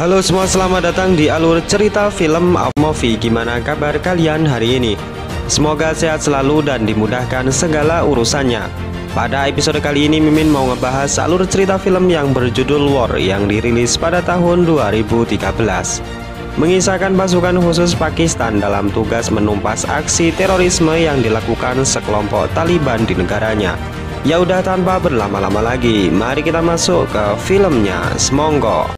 Halo semua, selamat datang di alur cerita film Movie. Gimana kabar kalian hari ini? Semoga sehat selalu dan dimudahkan segala urusannya. Pada episode kali ini Mimin mau ngebahas alur cerita film yang berjudul War yang dirilis pada tahun 2013. Mengisahkan pasukan khusus Pakistan dalam tugas menumpas aksi terorisme yang dilakukan sekelompok Taliban di negaranya. Ya udah, tanpa berlama-lama lagi, mari kita masuk ke filmnya. Semonggo.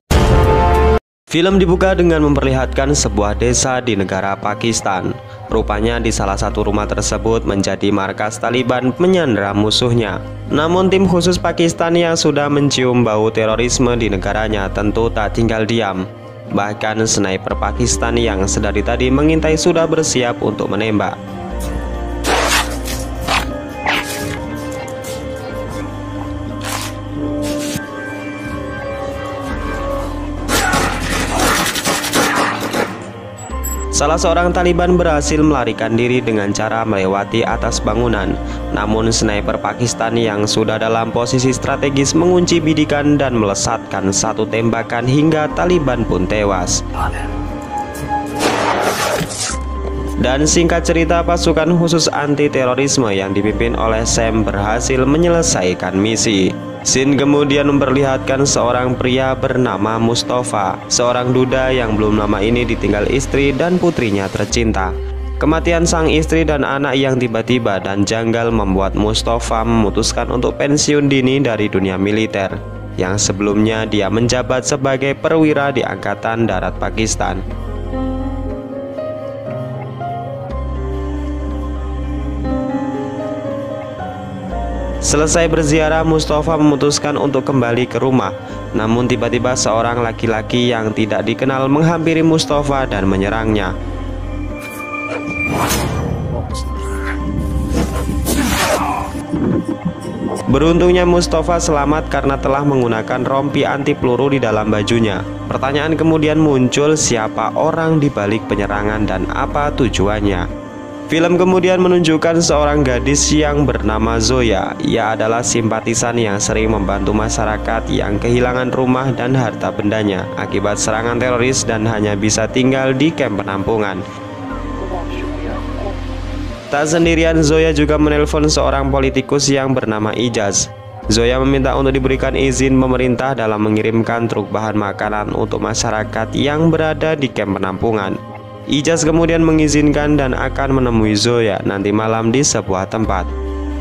Film dibuka dengan memperlihatkan sebuah desa di negara Pakistan. Rupanya di salah satu rumah tersebut menjadi markas Taliban menyandera musuhnya. Namun tim khusus Pakistan yang sudah mencium bau terorisme di negaranya tentu tak tinggal diam. Bahkan sniper Pakistan yang sedari tadi mengintai sudah bersiap untuk menembak. Salah seorang Taliban berhasil melarikan diri dengan cara melewati atas bangunan. Namun sniper Pakistan yang sudah dalam posisi strategis mengunci bidikan dan melesatkan satu tembakan hingga Taliban pun tewas. Dan singkat cerita, pasukan khusus anti terorisme yang dipimpin oleh Sam berhasil menyelesaikan misi. Scene kemudian memperlihatkan seorang pria bernama Mustafa, seorang duda yang belum lama ini ditinggal istri dan putrinya tercinta. Kematian sang istri dan anak yang tiba-tiba dan janggal membuat Mustafa memutuskan untuk pensiun dini dari dunia militer, yang sebelumnya dia menjabat sebagai perwira di Angkatan Darat Pakistan. Selesai berziarah, Mustafa memutuskan untuk kembali ke rumah. Namun tiba-tiba seorang laki-laki yang tidak dikenal menghampiri Mustafa dan menyerangnya. Beruntungnya Mustafa selamat karena telah menggunakan rompi anti peluru di dalam bajunya. Pertanyaan kemudian muncul, siapa orang di balik penyerangan dan apa tujuannya? Film kemudian menunjukkan seorang gadis yang bernama Zoya. Ia adalah simpatisan yang sering membantu masyarakat yang kehilangan rumah dan harta bendanya akibat serangan teroris dan hanya bisa tinggal di kamp penampungan. Tak sendirian, Zoya juga menelpon seorang politikus yang bernama Ijaz. Zoya meminta untuk diberikan izin pemerintah dalam mengirimkan truk bahan makanan untuk masyarakat yang berada di kamp penampungan. Ijaz kemudian mengizinkan dan akan menemui Zoya nanti malam di sebuah tempat.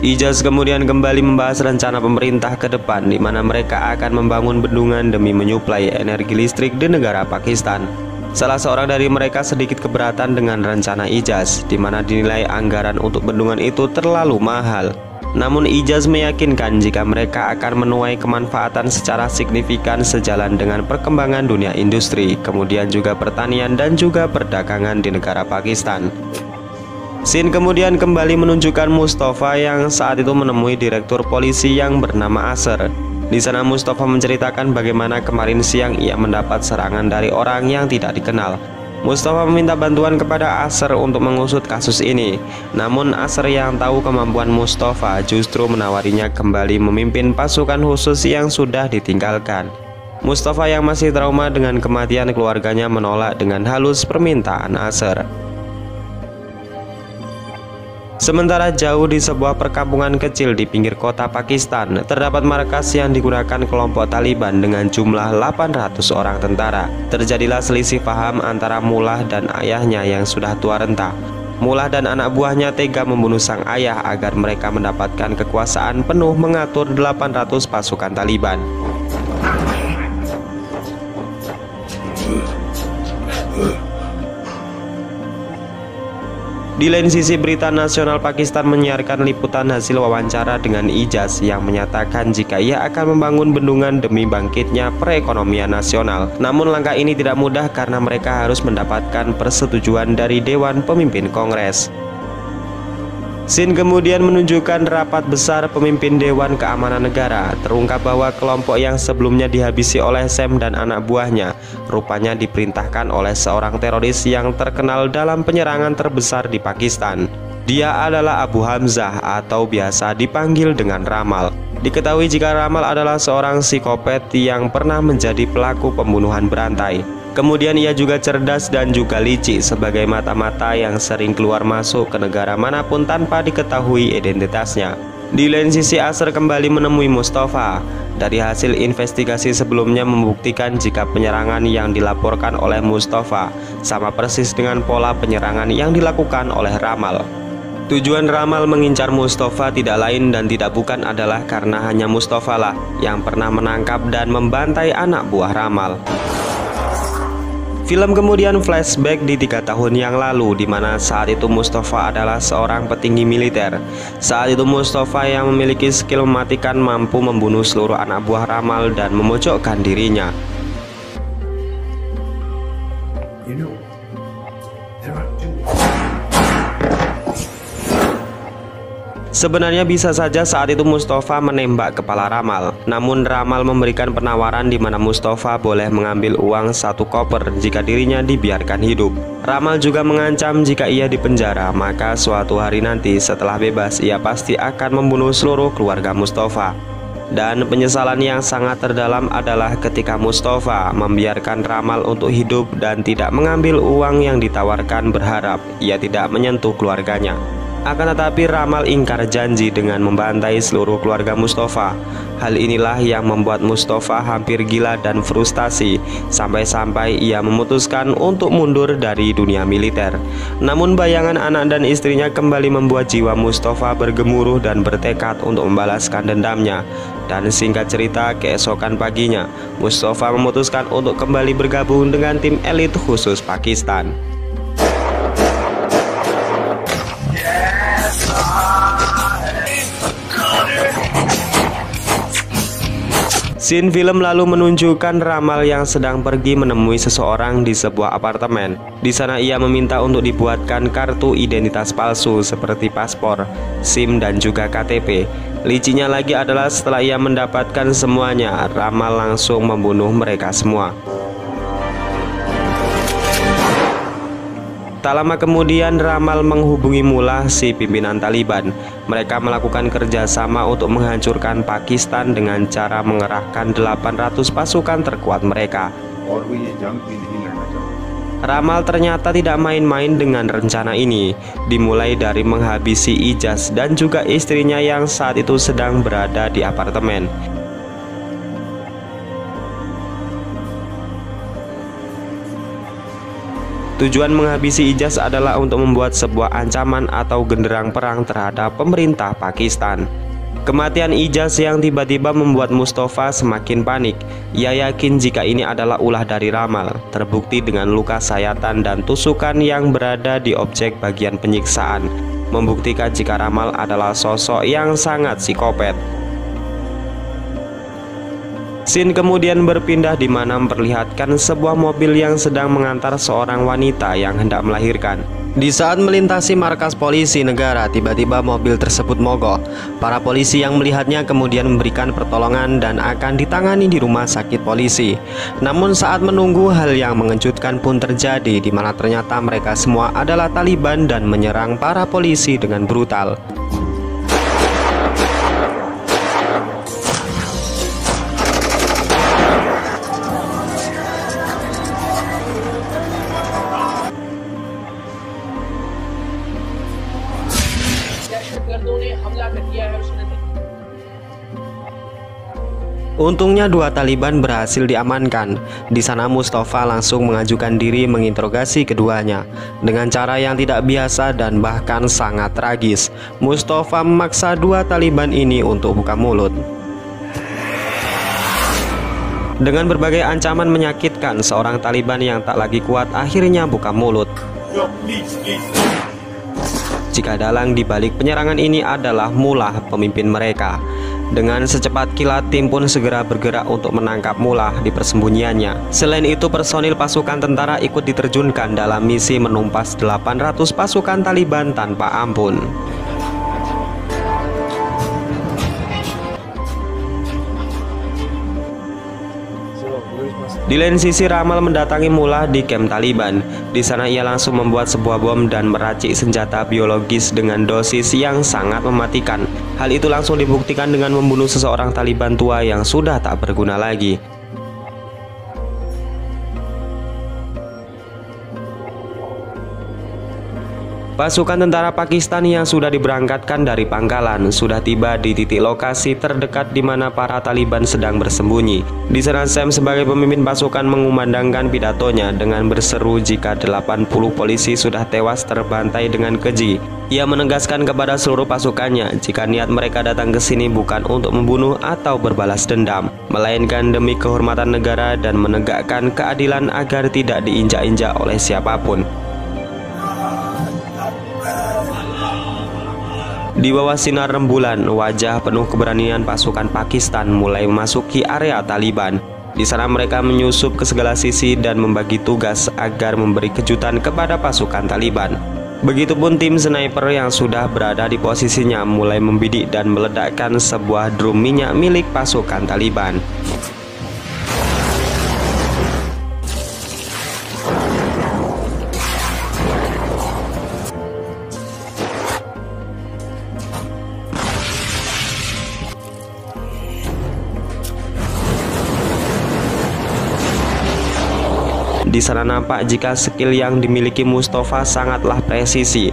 Ijaz kemudian kembali membahas rencana pemerintah ke depan, di mana mereka akan membangun bendungan demi menyuplai energi listrik di negara Pakistan. Salah seorang dari mereka sedikit keberatan dengan rencana Ijaz, di mana dinilai anggaran untuk bendungan itu terlalu mahal. Namun Ijaz meyakinkan jika mereka akan menuai kemanfaatan secara signifikan sejalan dengan perkembangan dunia industri, kemudian juga pertanian dan juga perdagangan di negara Pakistan. Scene kemudian kembali menunjukkan Mustafa yang saat itu menemui direktur polisi yang bernama Asher. Di sana Mustafa menceritakan bagaimana kemarin siang ia mendapat serangan dari orang yang tidak dikenal. Mustafa meminta bantuan kepada Asher untuk mengusut kasus ini. Namun Asher yang tahu kemampuan Mustafa justru menawarinya kembali memimpin pasukan khusus yang sudah ditinggalkan. Mustafa yang masih trauma dengan kematian keluarganya menolak dengan halus permintaan Asher. Sementara jauh di sebuah perkampungan kecil di pinggir kota Pakistan, terdapat markas yang digunakan kelompok Taliban dengan jumlah 800 orang tentara. Terjadilah selisih paham antara Mullah dan ayahnya yang sudah tua renta. Mullah dan anak buahnya tega membunuh sang ayah agar mereka mendapatkan kekuasaan penuh mengatur 800 pasukan Taliban. Di lain sisi, berita nasional Pakistan menyiarkan liputan hasil wawancara dengan Ijaz yang menyatakan jika ia akan membangun bendungan demi bangkitnya perekonomian nasional. Namun langkah ini tidak mudah karena mereka harus mendapatkan persetujuan dari Dewan Pemimpin Kongres. Scene kemudian menunjukkan rapat besar pemimpin Dewan Keamanan Negara. Terungkap bahwa kelompok yang sebelumnya dihabisi oleh Sam dan anak buahnya rupanya diperintahkan oleh seorang teroris yang terkenal dalam penyerangan terbesar di Pakistan. Dia adalah Abu Hamzah atau biasa dipanggil dengan Ramal. Diketahui jika Ramal adalah seorang psikopat yang pernah menjadi pelaku pembunuhan berantai. Kemudian ia juga cerdas dan juga licik sebagai mata-mata yang sering keluar masuk ke negara manapun tanpa diketahui identitasnya. Di lain sisi, Asr kembali menemui Mustafa. Dari hasil investigasi sebelumnya membuktikan jika penyerangan yang dilaporkan oleh Mustafa sama persis dengan pola penyerangan yang dilakukan oleh Ramal. Tujuan Ramal mengincar Mustafa tidak lain dan tidak bukan adalah karena hanya Mustafa lah yang pernah menangkap dan membantai anak buah Ramal. Film kemudian flashback di 3 tahun yang lalu, di mana saat itu Mustafa adalah seorang petinggi militer. Saat itu Mustafa yang memiliki skill mematikan mampu membunuh seluruh anak buah Ramal dan memojokkan dirinya. Sebenarnya bisa saja saat itu Mustafa menembak kepala Ramal. Namun Ramal memberikan penawaran di mana Mustafa boleh mengambil uang 1 koper jika dirinya dibiarkan hidup. Ramal juga mengancam jika ia dipenjara, maka suatu hari nanti setelah bebas ia pasti akan membunuh seluruh keluarga Mustafa. Dan penyesalan yang sangat terdalam adalah ketika Mustafa membiarkan Ramal untuk hidup dan tidak mengambil uang yang ditawarkan, berharap ia tidak menyentuh keluarganya. Akan tetapi Ramal ingkar janji dengan membantai seluruh keluarga Mustafa. Hal inilah yang membuat Mustafa hampir gila dan frustasi, sampai-sampai ia memutuskan untuk mundur dari dunia militer. Namun bayangan anak dan istrinya kembali membuat jiwa Mustafa bergemuruh dan bertekad untuk membalaskan dendamnya. Dan singkat cerita, keesokan paginya Mustafa memutuskan untuk kembali bergabung dengan tim elit khusus Pakistan. Scene film lalu menunjukkan Ramal yang sedang pergi menemui seseorang di sebuah apartemen. Di sana ia meminta untuk dibuatkan kartu identitas palsu seperti paspor, SIM dan juga KTP. Licinya lagi adalah setelah ia mendapatkan semuanya, Ramal langsung membunuh mereka semua. Tak lama kemudian Ramal menghubungi Mullah, si pimpinan Taliban. Mereka melakukan kerjasama untuk menghancurkan Pakistan dengan cara mengerahkan 800 pasukan terkuat mereka. Ramal ternyata tidak main-main dengan rencana ini. Dimulai dari menghabisi Ijaz dan juga istrinya yang saat itu sedang berada di apartemen. Tujuan menghabisi Ijaz adalah untuk membuat sebuah ancaman atau genderang perang terhadap pemerintah Pakistan. Kematian Ijaz yang tiba-tiba membuat Mustafa semakin panik. Ia yakin jika ini adalah ulah dari Ramal, terbukti dengan luka sayatan dan tusukan yang berada di objek bagian penyiksaan, membuktikan jika Ramal adalah sosok yang sangat psikopat. Scene kemudian berpindah di mana memperlihatkan sebuah mobil yang sedang mengantar seorang wanita yang hendak melahirkan. Di saat melintasi markas polisi negara, tiba-tiba mobil tersebut mogok. Para polisi yang melihatnya kemudian memberikan pertolongan dan akan ditangani di rumah sakit polisi. Namun saat menunggu, hal yang mengejutkan pun terjadi, di mana ternyata mereka semua adalah Taliban dan menyerang para polisi dengan brutal. Untungnya 2 Taliban berhasil diamankan. Di sana Mustafa langsung mengajukan diri menginterogasi keduanya. Dengan cara yang tidak biasa dan bahkan sangat tragis, Mustafa memaksa 2 Taliban ini untuk buka mulut. Dengan berbagai ancaman menyakitkan, seorang Taliban yang tak lagi kuat akhirnya buka mulut. Jika dalang di balik penyerangan ini adalah Mullah, pemimpin mereka. Dengan secepat kilat, tim pun segera bergerak untuk menangkap Mullah di persembunyiannya. Selain itu, personil pasukan tentara ikut diterjunkan dalam misi menumpas 800 pasukan Taliban tanpa ampun. Di lain sisi, Ramal mendatangi Mullah di kamp Taliban. Di sana ia langsung membuat sebuah bom dan meracik senjata biologis dengan dosis yang sangat mematikan. Hal itu langsung dibuktikan dengan membunuh seseorang Taliban tua yang sudah tak berguna lagi. Pasukan tentara Pakistan yang sudah diberangkatkan dari pangkalan sudah tiba di titik lokasi terdekat di mana para Taliban sedang bersembunyi. Di sana Sam sebagai pemimpin pasukan mengumandangkan pidatonya dengan berseru jika 80 polisi sudah tewas terbantai dengan keji. Ia menegaskan kepada seluruh pasukannya jika niat mereka datang ke sini bukan untuk membunuh atau berbalas dendam, melainkan demi kehormatan negara dan menegakkan keadilan agar tidak diinjak-injak oleh siapapun. Di bawah sinar rembulan, wajah penuh keberanian pasukan Pakistan mulai memasuki area Taliban. Di sana mereka menyusup ke segala sisi dan membagi tugas agar memberi kejutan kepada pasukan Taliban. Begitupun tim sniper yang sudah berada di posisinya mulai membidik dan meledakkan sebuah drum minyak milik pasukan Taliban. Di sana nampak jika skill yang dimiliki Mustafa sangatlah presisi.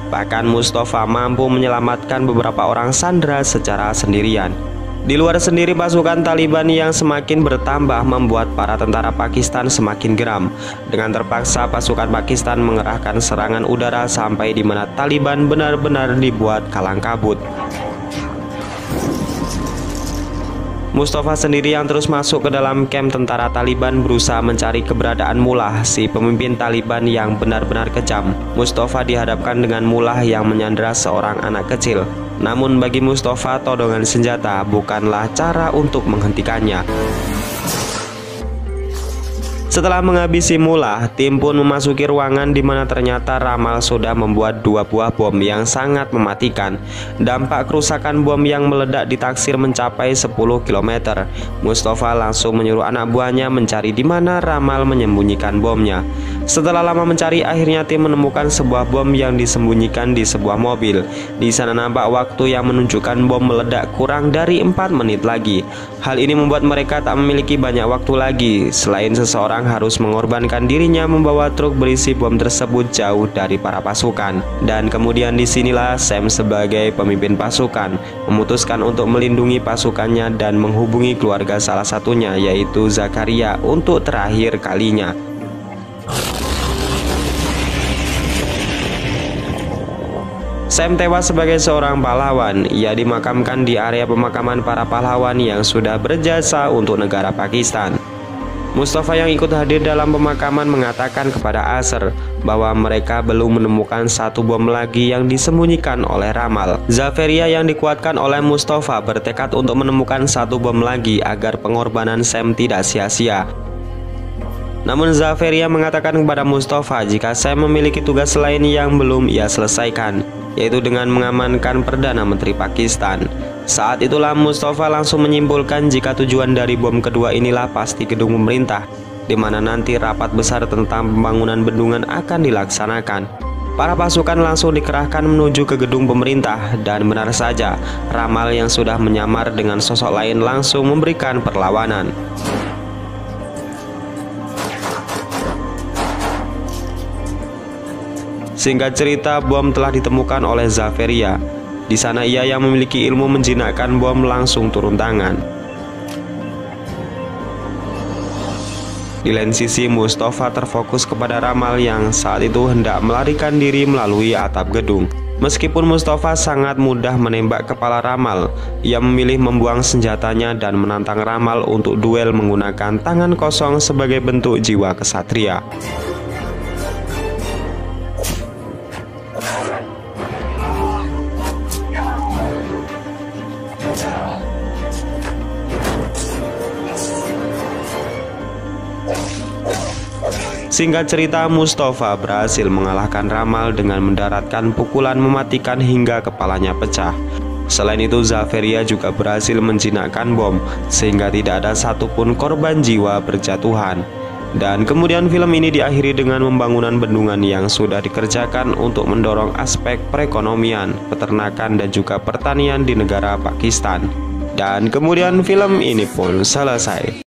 Bahkan Mustafa mampu menyelamatkan beberapa orang sandera secara sendirian. Di luar sendiri, pasukan Taliban yang semakin bertambah membuat para tentara Pakistan semakin geram. Dengan terpaksa pasukan Pakistan mengerahkan serangan udara sampai di mana Taliban benar-benar dibuat kalang kabut. Mustafa sendiri yang terus masuk ke dalam kamp tentara Taliban berusaha mencari keberadaan Mullah, si pemimpin Taliban yang benar-benar kejam. Mustafa dihadapkan dengan Mullah yang menyandera seorang anak kecil. Namun bagi Mustafa, todongan senjata bukanlah cara untuk menghentikannya. Setelah menghabisi Mullah, tim pun memasuki ruangan di mana ternyata Ramal sudah membuat 2 buah bom yang sangat mematikan. Dampak kerusakan bom yang meledak ditaksir mencapai 10 km. Mustafa langsung menyuruh anak buahnya mencari di mana Ramal menyembunyikan bomnya. Setelah lama mencari, akhirnya tim menemukan sebuah bom yang disembunyikan di sebuah mobil. Di sana nampak waktu yang menunjukkan bom meledak kurang dari 4 menit lagi. Hal ini membuat mereka tak memiliki banyak waktu lagi. Selain seseorang harus mengorbankan dirinya membawa truk berisi bom tersebut jauh dari para pasukan. Dan kemudian disinilah Sam sebagai pemimpin pasukan memutuskan untuk melindungi pasukannya dan menghubungi keluarga salah satunya, yaitu Zakaria, untuk terakhir kalinya. Sam tewas sebagai seorang pahlawan. Ia dimakamkan di area pemakaman para pahlawan yang sudah berjasa untuk negara Pakistan. Mustafa yang ikut hadir dalam pemakaman mengatakan kepada Asr bahwa mereka belum menemukan satu bom lagi yang disembunyikan oleh Ramal. Zaferia yang dikuatkan oleh Mustafa bertekad untuk menemukan satu bom lagi agar pengorbanan Sam tidak sia-sia. Namun Zaferia mengatakan kepada Mustafa jika Sam memiliki tugas lain yang belum ia selesaikan, yaitu dengan mengamankan Perdana Menteri Pakistan. Saat itulah Mustafa langsung menyimpulkan jika tujuan dari bom kedua inilah pasti gedung pemerintah, di mana nanti rapat besar tentang pembangunan bendungan akan dilaksanakan. Para pasukan langsung dikerahkan menuju ke gedung pemerintah, dan benar saja, Ramal yang sudah menyamar dengan sosok lain langsung memberikan perlawanan. Singkat cerita, bom telah ditemukan oleh Zaferia. Di sana ia yang memiliki ilmu menjinakkan bom langsung turun tangan. Di lain sisi, Mustafa terfokus kepada Ramal yang saat itu hendak melarikan diri melalui atap gedung. Meskipun Mustafa sangat mudah menembak kepala Ramal, ia memilih membuang senjatanya dan menantang Ramal untuk duel menggunakan tangan kosong sebagai bentuk jiwa kesatria. Singkat cerita, Mustafa berhasil mengalahkan Ramal dengan mendaratkan pukulan mematikan hingga kepalanya pecah. Selain itu, Zaferia juga berhasil menjinakkan bom sehingga tidak ada satupun korban jiwa berjatuhan. Dan kemudian film ini diakhiri dengan pembangunan bendungan yang sudah dikerjakan untuk mendorong aspek perekonomian, peternakan dan juga pertanian di negara Pakistan. Dan kemudian film ini pun selesai.